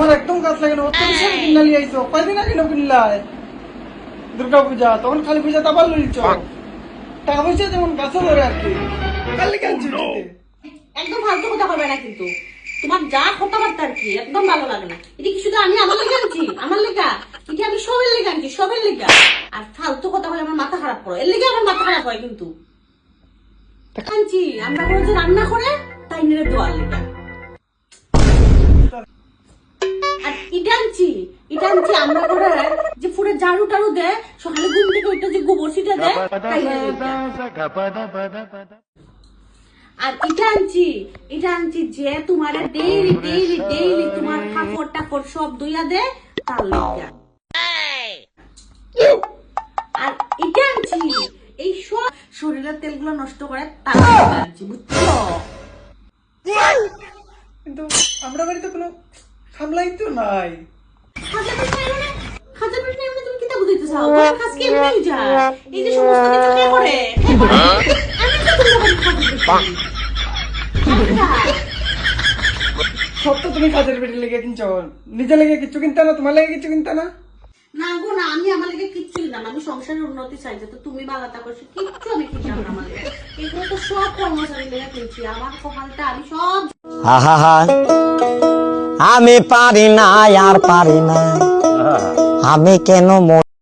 আমার একদম কাজ লাগে না। অত বিশাল কিনা লিয়ে আইছো, কয়দিন আগে না কিনলাই দুর্গা পূজা, তখন কালী পূজা আবার লইছ। টাকা পয়সা যেমন গাছে ধরে আর কি। কালি কাঁদছি একদম ফালতু কথা বলবে না কিন্তু। তোমার যা কথাবার্তা আর কি একদম ভালো লাগে না। এটা কি শুধু আমি আমার লেগে আনছি? আমার লেগা এটা আমি সবের লেগে আনছি, সবের লেগা। আর ফালতু কথা বলে আমার মাথা খারাপ করো, এর লেগে আমার মাথা খারাপ হয় কিন্তু। আনছি আমরা করে যে রান্না করে তাই নিয়ে দোয়ার লেগা। আর এটা আনছি আমরা করে যে পুরো ঝাড়ু টাড়ু দেয়, সকালে ঘুম থেকে ওইটা যে গোবর ছিটা দেয় তাই নিয়ে লেগা। আর এটা আনছি যে তোমার ডেইলি ডেইলি ডেইলি তোমার কাপড় টাপড় সব ধুইয়া দে তার লাগা। আর এটা আনছি এই সব শরীরের তেলগুলো নষ্ট করে তার লাগা আনছি, বুঝছো? কিন্তু আমরা বাড়িতে কোনো খামলাই তো নাই। খাজা পিঠা এমনি তুমি কিতা বুঝাইতে চাও? তোমার কাজ কি এমনি যায়? এই যে সমস্ত কিছু কে করে? আমি তো তোমার বাড়ি খাবো। সব তো তুমি কাজের পেটে লেগে কিনছো, নিজে লেগে কিচ্ছু কিনতে না, তোমার লেগে কিছু কিনতে না। না গো না, আমি আমার লেগে কিচ্ছুই না। আমি সংসারের উন্নতি চাই, তো তুমি বাগাতা করছো কিচ্ছু আমি কিনলাম না। আমার লেগে এগুলো তো সব কর্মচারী লেগে কিনছি। আমার কপালটা আমি সব আহা আমি পারি না আর পারি না, আমি কেন